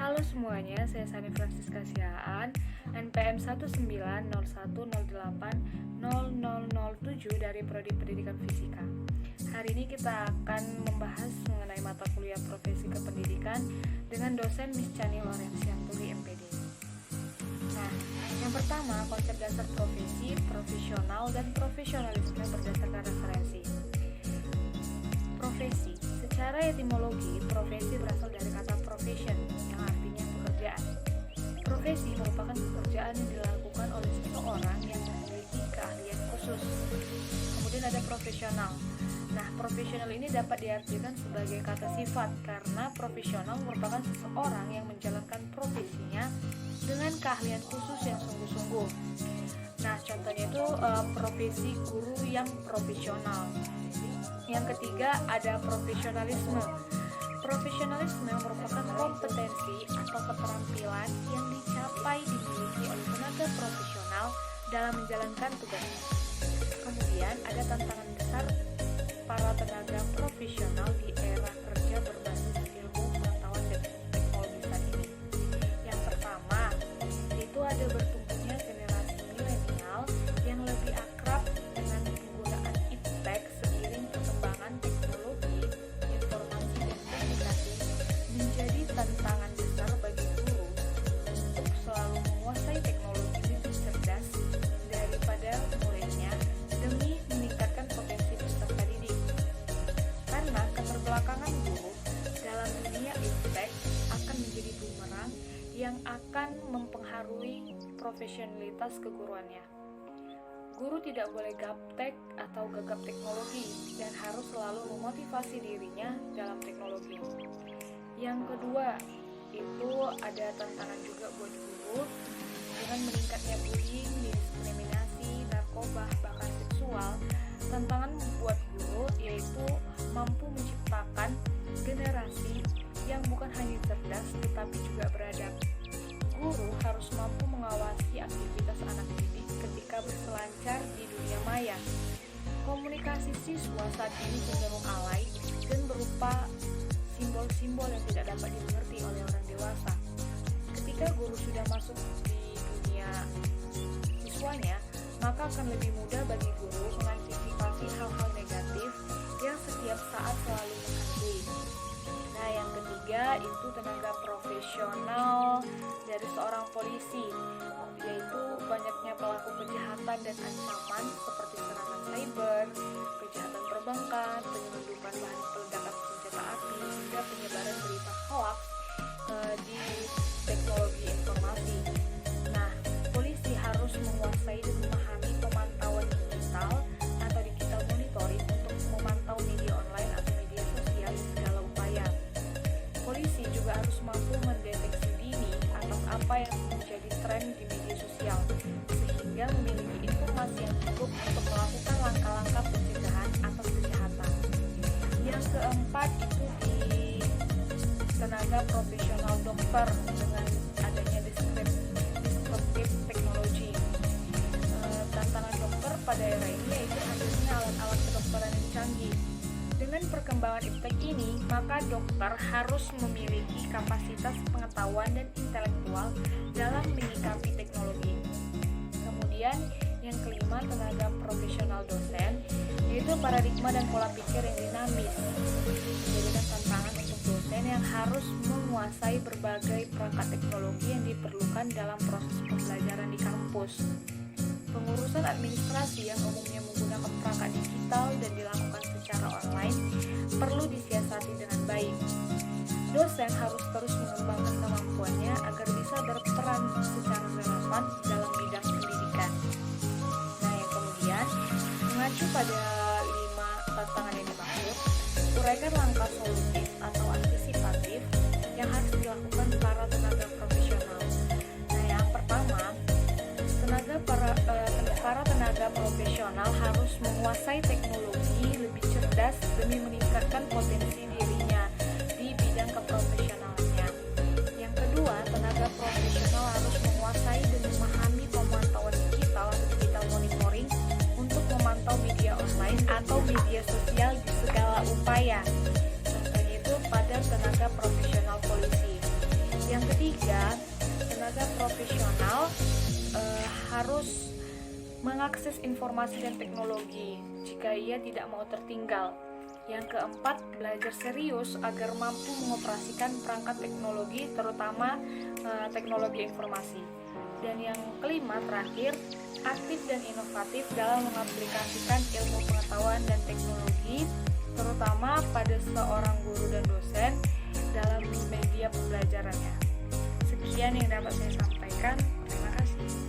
Halo semuanya, saya Sani Francisca Siaan, NPM 1901080007 dari Prodi Pendidikan Fisika. Hari ini kita akan membahas mengenai mata kuliah Profesi Kependidikan dengan dosen Miss Chani Lorenzianturi MPD. Nah, yang pertama, konsep dasar profesi, profesional, dan profesionalisme berdasarkan referensi. Profesi, secara etimologi, profesi berasal dari kata profession yang artinya pekerjaan. Profesi merupakan pekerjaan yang dilakukan oleh seseorang yang memiliki keahlian khusus. Kemudian ada profesional. Nah, profesional ini dapat diartikan sebagai kata sifat karena profesional merupakan seseorang yang menjalankan profesinya dengan keahlian khusus yang sungguh-sungguh. Nah, contohnya itu profesi guru yang profesional. Yang ketiga ada profesionalisme. Profesionalisme merupakan kompetensi atau keterampilan yang dicapai dimiliki oleh tenaga profesional dalam menjalankan tugasnya. Kemudian ada tantangan besar para tenaga profesional di era kerja berbasis ilmu pengetahuan dan teknologi saat ini. Yang pertama, itu ada bertumbuhnya generasi milenial yang lebih akrab dengan penggunaan iptek seiring perkembangan teknologi, informasi dan komunikasi menjadi tantangan besar bagi guru untuk selalu menguasai teknologi lebih cerdas daripada muridnya demi meningkatkan potensi peserta didik. Karena keterbelakangan guru dalam dunia iptek akan menjadi bumerang yang akan mempengaruhi profesionalitas keguruannya. Guru tidak boleh gaptek atau gagap teknologi dan harus selalu memotivasi dirinya dalam teknologi. Yang kedua, itu ada tantangan juga buat guru dengan meningkatnya bullying, diskriminasi, narkoba, bahkan seksual. Tantangan buat guru yaitu mampu menciptakan generasi yang bukan hanya cerdas tetapi juga beradab. Guru harus mampu mengawasi aktivitas anak didik ketika berselancar di dunia maya. Komunikasi siswa saat ini cenderung alay dan berupa simbol-simbol yang tidak dapat dimengerti oleh orang dewasa. Ketika guru sudah masuk di dunia siswanya, maka akan lebih mudah bagi guru mengantisipasi hal-hal negatif yang setiap saat selalu menghantui. Nah, yang ketiga itu tenaga profesional dari seorang polisi, yaitu banyaknya pelaku kejahatan dan ancaman seperti serangan cyber, kejahatan perbankan, penyelundupan bahan peledakan senjata api, hingga penyebaran berita hoax di teknologi informasi. Nah, polisi harus menguasai dan memahami pemantauan digital atau digital monitoring untuk memantau media online atau media sosial di segala upaya. Polisi juga harus mampu mendeteksi dini atas apa yang menjadi tren di media sosial, sehingga memiliki informasi yang cukup untuk melakukan langkah-langkah pencegahan atas kejahatan. Yang keempat itu di tenaga profesional dokter dengan adanya disruptif teknologi. Tantangan dokter pada era ini yaitu hadirnya alat-alat kedokteran yang canggih. Dengan perkembangan iptek ini, maka dokter harus memiliki kapasitas pengetahuan dan intelektual dalam menyikapi teknologi. Kemudian, yang kelima, tenaga profesional dosen, yaitu paradigma dan pola pikir yang dinamis. Menjadikan tantangan untuk dosen yang harus menguasai berbagai perangkat teknologi yang diperlukan dalam proses pembelajaran di kampus. Pengurusan administrasi yang umumnya menggunakan perangkat digital dan dilakukan secara online perlu disiasati dengan baik. Dosen harus terus mengembangkan kemampuannya agar bisa berperan secara relevan dalam bidang pendidikan. Nah, yang kemudian mengacu pada 5 tantangan yang dimaksud, uraikan langkah solutif atau antisipatif yang harus dilakukan para tenaga profesional. Nah, yang pertama, para tenaga profesional harus menguasai teknologi lebih cerdas demi meningkatkan potensi dirinya di bidang keprofesionalannya. Yang kedua, tenaga profesional harus menguasai dan memahami pemantauan digital atau digital monitoring untuk memantau media online atau media sosial di segala upaya. Contohnya itu pada tenaga profesional polisi. Yang ketiga, tenaga profesional harus mengakses informasi dan teknologi jika ia tidak mau tertinggal. Yang keempat, belajar serius agar mampu mengoperasikan perangkat teknologi, terutama teknologi informasi. Dan yang kelima, terakhir, aktif dan inovatif dalam mengaplikasikan ilmu pengetahuan dan teknologi, terutama pada seorang guru dan dosen dalam media pembelajarannya. Sekian yang dapat saya sampaikan. Terima kasih.